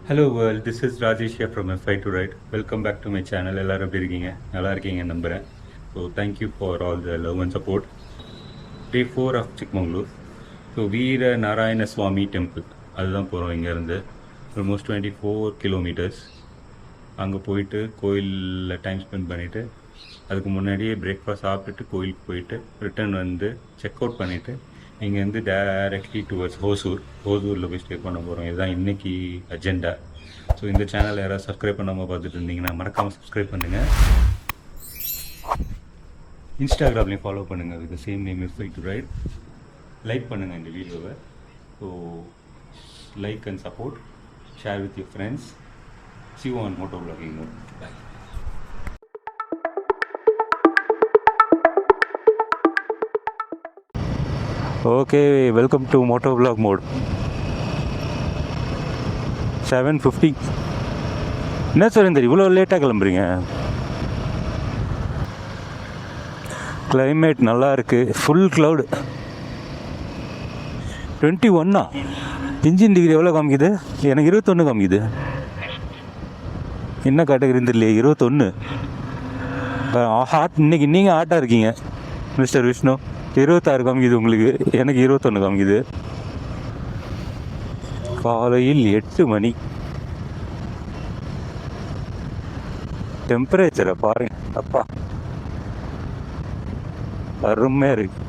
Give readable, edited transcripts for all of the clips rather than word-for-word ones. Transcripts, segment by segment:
Hello world, this is Rajesh here from F5 to Ride. Welcome back to my channel. எல்லாரும் எப்படி இருக்கீங்க? நல்லா இருக்கீங்க நம்புகிறேன். So thank you for all the love and support. Day 4 of Chikmagalur. So Veera Narayana Swamy temple அதுதான் போகிறோம் இங்கேருந்து. Almost 24 kilometres. அங்கே போயிட்டு கோயிலில் டைம் ஸ்பெண்ட் பண்ணிவிட்டு அதுக்கு முன்னாடியே பிரேக்ஃபாஸ்ட் சாப்பிட்டுட்டு கோயிலுக்கு போயிட்டு ரிட்டர்ன் வந்து செக் அவுட் பண்ணிவிட்டு இங்கேருந்து டைரக்ட்லி டுவர்ட்ஸ் ஹோசூரில் போய் ஸ்டே பண்ண போகிறோம். இதுதான் இன்றைக்கி அஜெண்டா. ஸோ இந்த சேனலை யாராவது சப்ஸ்கிரைப் பண்ணாமல் பார்த்துட்டு இருந்தீங்கன்னா மறக்காமல் சப்ஸ்கிரைப் பண்ணுங்கள். இன்ஸ்டாகிராம்லேயும் ஃபாலோ பண்ணுங்கள். With same name F5 to Ride. Like பண்ணுங்கள் இந்த வீடியோவை. So like and support, share with your friends. See you on motor vlogging mode. Bye. Okay, welcome to moto vlog mode. 7:50. என்ன சுரேந்தர் இவ்வளோ லேட்டாக கிளம்புறீங்க? கிளைமேட் நல்லா இருக்குது. Full cloud. 21 இன்ஜின் டிகிரி எவ்வளோ காமிக்குது? எனக்கு 21 காமிக்குது. என்ன கேட்டகரின்னு தெரியலையே. 21 ஹாட். இன்னைக்கு நீங்கள் ஹாட்டாக இருக்கீங்க மிஸ்டர் விஷ்ணு. 26 காமிக்குது உங்களுக்கு, எனக்கு 21 காமிக்குது. காலையில் 8 மணி. டெம்பரேச்சரை பாருங்க, அப்பா அருமையாக இருக்கு.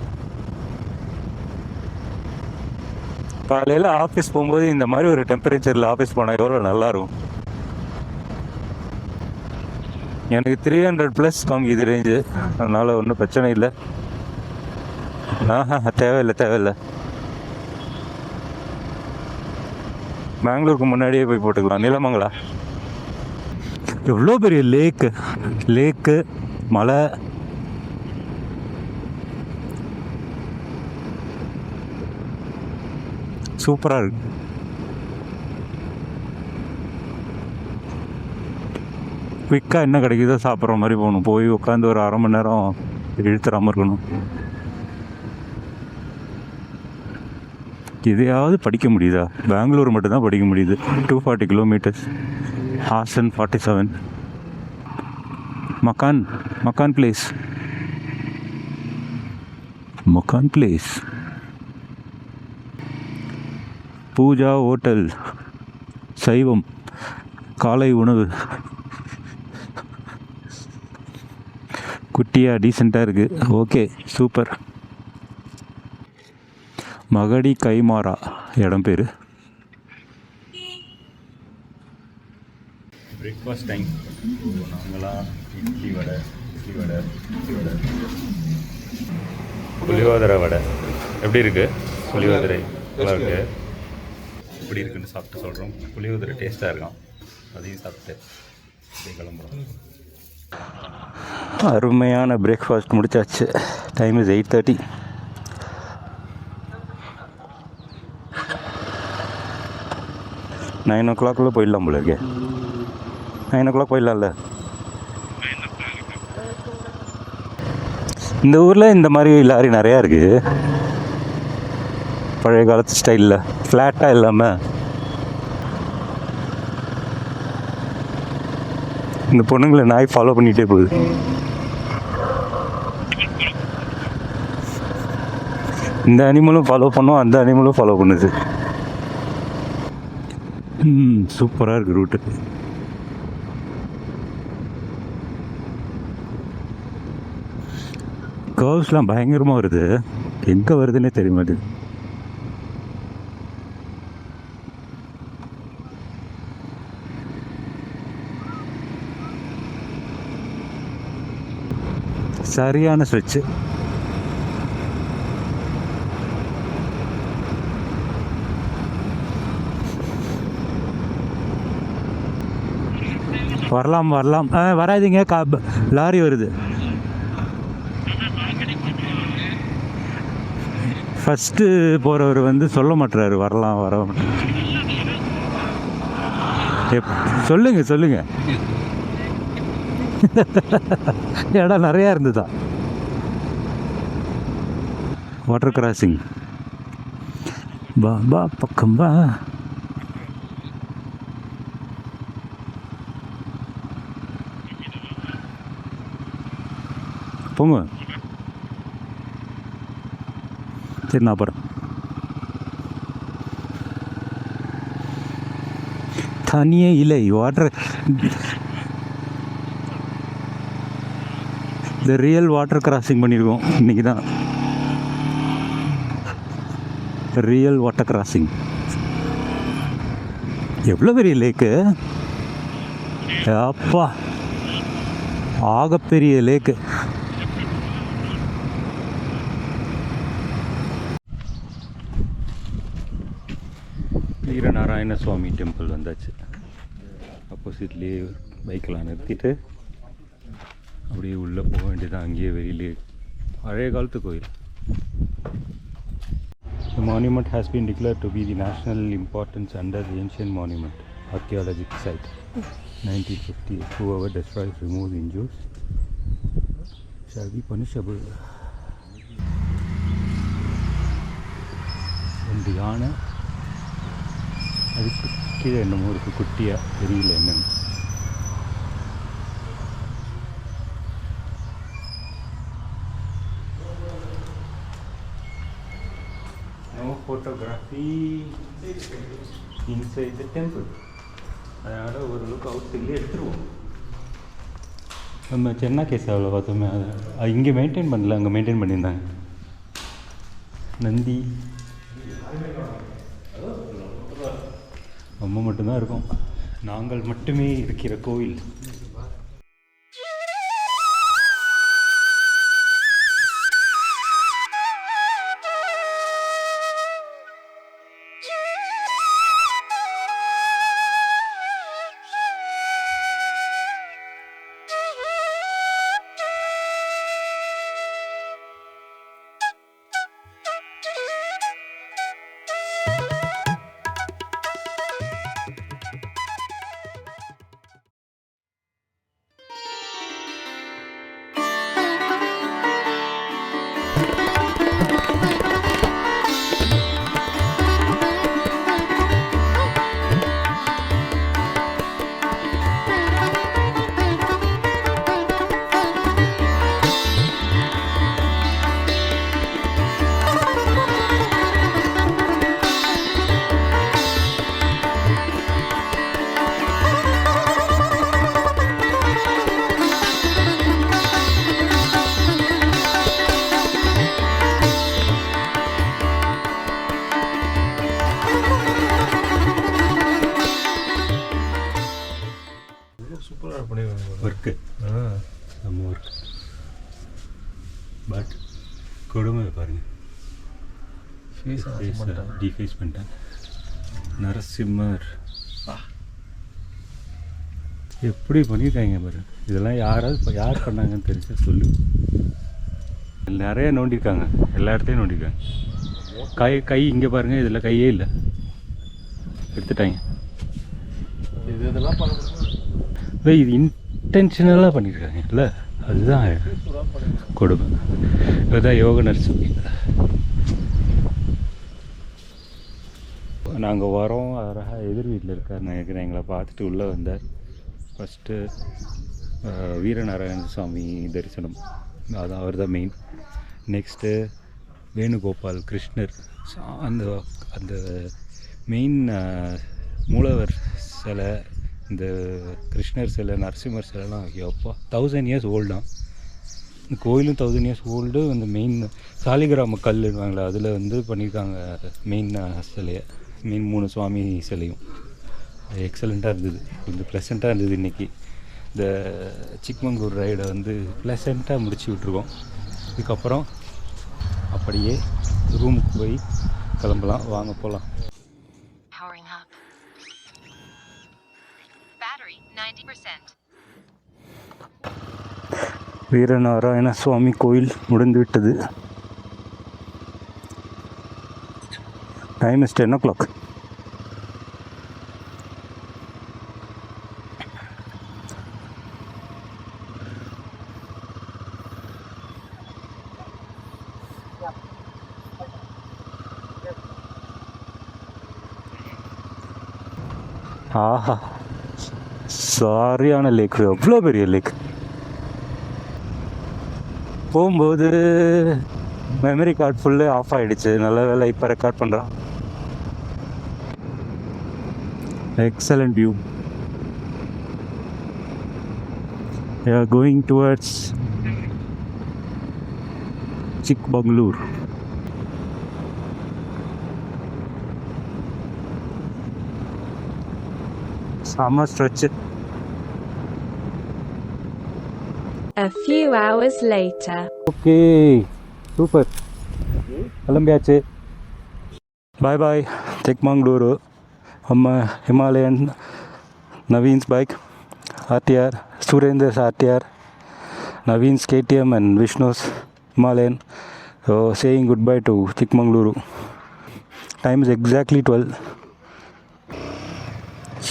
காலையில் ஆஃபீஸ் போகும்போது இந்த மாதிரி ஒரு டெம்பரேச்சரில் ஆஃபீஸ் போனால் எவ்வளோ நல்லாயிருக்கும். எனக்கு 300+ காமிக்குது ரேஞ்சு. அதனால் ஒன்றும் பிரச்சனை இல்லை. தேவையில்லை. பெங்களூருக்கு முன்னாடியே போய் போட்டுக்கலாம். நிலமங்களா எவ்வளோ பெரிய லேக்கு மலை. சூப்பராக இருக்கு. குயிக்காக என்ன கிடைக்குதோ சாப்பிட்ற மாதிரி போகணும். போய் உட்காந்து ஒரு 1/2 மணி நேரம் இழுத்துறாமல் இருக்கணும். எதையாவது படிக்க முடியுதா? பெங்களூர் மட்டும்தான் படிக்க முடியுது. 240 கிலோமீட்டர்ஸ். ஹாசன் 47. மக்கான் பிளேஸ். பூஜா ஹோட்டல் சைவம் காலை உணவு. குட்டியாக டீசெண்டாக இருக்குது. Okay, super. மகடி கைமாரா இடம் பேர். Breakfast time. நாங்களாம் இட்லி வடை, புளியோதரை வடை. எப்படி இருக்குது புளியோதரை? நல்லா இருக்குது. எப்படி இருக்குன்னு சாப்பிட்டு சொல்கிறோம். புளியோதரை டேஸ்ட்டாக இருக்கான். அதையும் சாப்பிட்டு அப்படியே கிளம்புறோம். அருமையான பிரேக்ஃபாஸ்ட் முடிச்சாச்சு. Time is 8:30. 9 o'clock போயிடலாம் போல இருக்கே. 9 o'clock போயிடலாம்ல. இந்த ஊரில் இந்த மாதிரி லாரி நிறையா இருக்குது. பழைய காலத்து ஸ்டைலில் ஃப்ளாட்டாக இல்லாமல். இந்த பொண்ணுங்களை நாய் ஃபாலோ பண்ணிகிட்டே போகுது. இந்த அனிமலும் ஃபாலோ பண்ணோம், அந்த அனிமலும் ஃபாலோ பண்ணுது. சூப்பராக இருக்குது ரூட்டு. கர்வ்ஸ்லாம் பயங்கரமாக வருது. எங்கே வருதுன்னே தெரிய மாட்டேங்குது. சரியான ஸ்விட்ச்சு. வரலாம். வராதிங்க, லாரி வருது. ஃபஸ்ட்டு போகிறவர் வந்து சொல்ல மாட்டுறாரு. வரலாம் வர சொல்லுங்க. இடம் நிறையா இருந்துதான். Water crossing. பா பக்கம் வா. போங்க. சரி நான் போகிறேன். தனியே இல்லை வாட்டர். இந்த ரியல் வாட்டர் கிராசிங் பண்ணியிருக்கோம் இன்றைக்கி தான். Real water crossing. எவ்வளோ பெரிய லேக்கு அப்பா, ஆகப்பெரிய லேக்கு. வீரநாராயண சுவாமி டெம்பிள் வந்தாச்சு. ஆப்போசிட்லேயே பைக்கெலாம் நிறுத்திட்டு அப்படியே உள்ளே போக வேண்டியதான். அங்கேயே வெளியிலே பழைய காலத்து கோயில். The monument has been declared to be the national importance under the ancient monument archaeological site 1950. Whoever destroys, removes, injures shall be punishable. ரெண்டு யானை, அதுக்கு கீழே என்னமோ இருக்குது குட்டியாக, தெரியல என்னென்னு. No photography inside the temple. அதனால் ஓரளவுக்கு அவுட் சைட்லேயே எடுத்துருவோம். நம்ம சென்னா கேசாவில் பார்த்தோமே, அது இங்கே மெயின்டைன் பண்ணல, அங்கே மெயின்டைன் பண்ணியிருந்தாங்க. நந்தி நம்ம மட்டும்தான் இருக்கோம். நாங்கள் மட்டுமே இருக்கிற கோயில். ஒர்க்கு நம்ம ஒர்க். பட் கொடுமை பாருங்கள், டீஃபேஸ் பண்ணிட்டேன். நரசிம்மர் எப்படி பண்ணியிருக்காங்க பாரு. இதெல்லாம் யார் பண்ணாங்கன்னு தெரிஞ்சா சொல்லு. நிறைய நோண்டியிருக்காங்க, எல்லா இடத்தையும் நோண்டியிருக்காங்க. கை இங்கே பாருங்கள், இதில் கையே இல்லை, எடுத்துட்டாங்க. இது இன்டென்ஷனலாக பண்ணியிருக்காங்க இல்லை, அதுதான் கொடுமை. இதுதான் யோக நரசிம்மி. நாங்கள் வரோம், அவராக எதிர் வீட்டில் இருக்கார் நினைக்கிறேன். எங்களை பார்த்துட்டு உள்ளே வந்தார். ஃபஸ்ட்டு வீரநாராயண சுவாமி தரிசனம், அதான் அவர் தான் மெயின். நெக்ஸ்ட்டு வேணுகோபால் கிருஷ்ணர், அந்த அந்த மெயின் மூலவர் சிலை, இந்த கிருஷ்ணர் சிலை, நரசிம்மர் சிலைலாம் எப்போ 1000 இயர்ஸ் ஓல்டாம். இந்த கோயிலும் 1000 இயர்ஸ் ஓல்டு. அந்த மெயின் சாலிகிராம கல்லுவாங்களே, அதில் வந்து பண்ணியிருக்காங்க மெயின் சிலையை. மெயின் 3 சுவாமி சிலையும் எக்ஸலண்ட்டாக இருந்தது, கொஞ்சம் ப்ளசண்ட்டாக இருந்தது. இன்றைக்கி இந்த சிக்மங்களூர் ரைடை வந்து ப்ளசண்ட்டாக முடிச்சு விட்ருக்கோம். இதுக்கப்புறம் அப்படியே ரூமுக்கு போய் கிளம்பலாம். வாங்க போகலாம். வீரநாராயண சுவாமி கோயில் முடிந்து விட்டது. Time is 10 o'clock. ஆஹா, சரியான லேக், எவ்வளோ பெரிய லேக். போகும்போது மெமரி கார்டு ஃபுல்லு ஆஃப் ஆகிடுச்சு. நல்ல வேலை இப்போ ரெக்கார்ட் பண்ணுறான். Excellent view. We are going towards Chikmagalur. Sama stretch. A few hours later. Okay, super. கிளம்பியாச்சு. Bye bye, Chikmagalur. Himalayan, Naveen's bike, RTR, Surendra's RTR, Naveen's KTM and Vishnu's Himalayan. So saying goodbye to Chikmagalur. Time is exactly 12.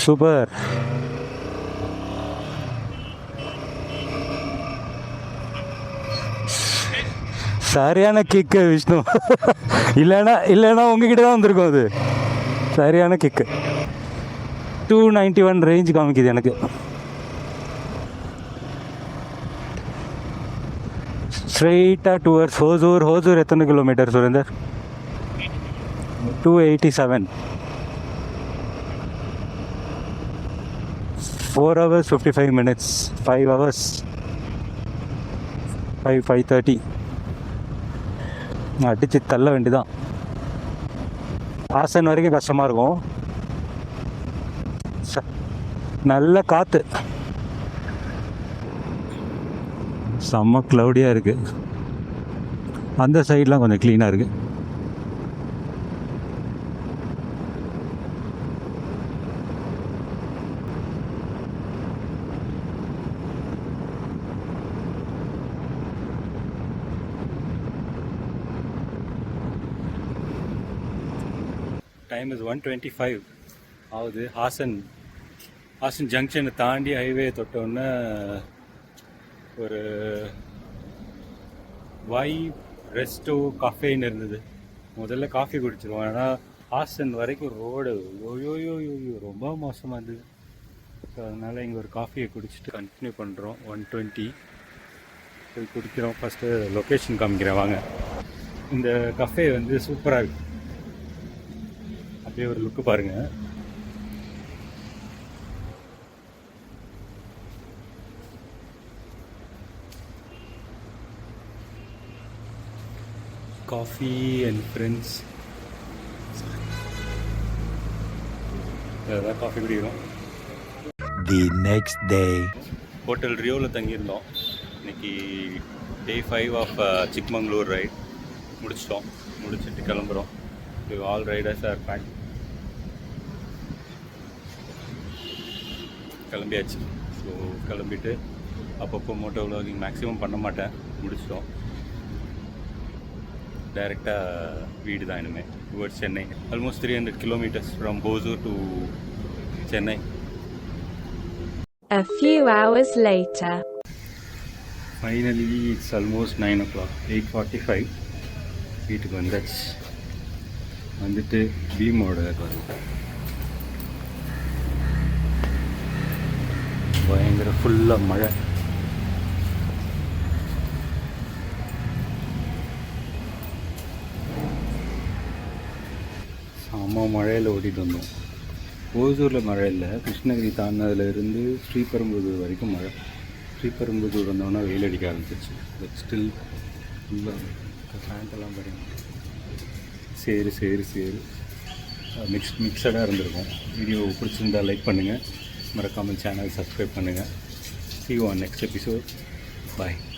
Super. சரியான kick Vishnu. இல்லைன்னா உங்ககிட்ட தான் வந்திருக்கும். அது சரியான kick. 291 range காமிக்குது எனக்கு. ஸ்ட்ரெயிட்டாக டுவர்ட்ஸ் ஹோசூர். ஹோசூர் எத்தனை kilometre Surender? 287. 4 hours 55 minutes. 5 hours 5:30. அடிச்சு தள்ள வேண்டிதான். ஹாசன் வரைக்கும் கஷ்டமாக இருக்கும். நல்ல காற்று. செம்ம க்ளவுடியாக இருக்குது. அந்த சைட்லாம் கொஞ்சம் க்ளீனாக இருக்குது. டைம் இஸ் 1:25 ஆகுது. ஹாசன் ஜங்ஷனை தாண்டி ஹைவே தொட்டோன்னே ஒரு ரெஸ்டோ காஃபேன்னு இருந்தது. முதல்ல காஃபி குடிச்சிருவோம். ஆனால் ஹாசன் வரைக்கும் ரோடு யோயோயோ ரொம்ப மோசமாக இருந்தது. ஸோ அதனால் இங்கே ஒரு காஃபியை குடிச்சிட்டு கண்டினியூ பண்ணுறோம். 120 போய் குடிக்கிறோம். ஃபஸ்ட்டு லொக்கேஷன் காமிக்கிறேன் வாங்க. இந்த கஃபே வந்து சூப்பராக இருக்குது. அப்படியே ஒரு லுக்கு பாருங்கள். Coffee and friends. அதான் காஃபி குடிக்கிறோம். தி நெக்ஸ்ட் டே ஹோட்டல் ரியோவில் தங்கியிருந்தோம். இன்னைக்கு டே 5 ஆஃப் சிக்மங்களூர் ரைட் முடிச்சிட்டோம். முடிச்சுட்டு கிளம்புறோம். All riders are back. கிளம்பியாச்சு. ஸோ கிளம்பிட்டு அப்பப்போ மோட்டோ விலாகிங் மேக்ஸிமம் பண்ண மாட்டேன். முடிச்சிட்டோம். டைரெக்டாக வீடு தான் இனிமேல். Towards Chennai. Almost 300 kilometers from Hosur to Chennai. A few hours later. Finally it's almost 9 o'clock. 8:45 வீட்டுக்கு வந்தாச்சு. வந்துட்டு பீமோட பயங்கர ஃபுல்லாக மழை. செம்ம மழையில் ஓட்டிகிட்டு வந்தோம். ஓசூரில் மழை இல்லை. கிருஷ்ணகிரி தாண்டினதுலேருந்து ஸ்ரீபெரும்புதூர் வரைக்கும் மழை. ஸ்ரீபெரும்புதூர் வந்தோன்னா வெயில் அடிக்க ஆரம்பிச்சிச்சு. பட் ஸ்டில் ஃபுல்லாக ஃபேண்டெல்லாம் பாருங்க. சேரு மிக்சடாக இருந்திருக்கும். வீடியோ பிடிச்சிருந்தால் லைக் பண்ணுங்கள். மறக்காமல் சேனல் சப்ஸ்கிரைப் பண்ணுங்கள். See you on next episode. Bye.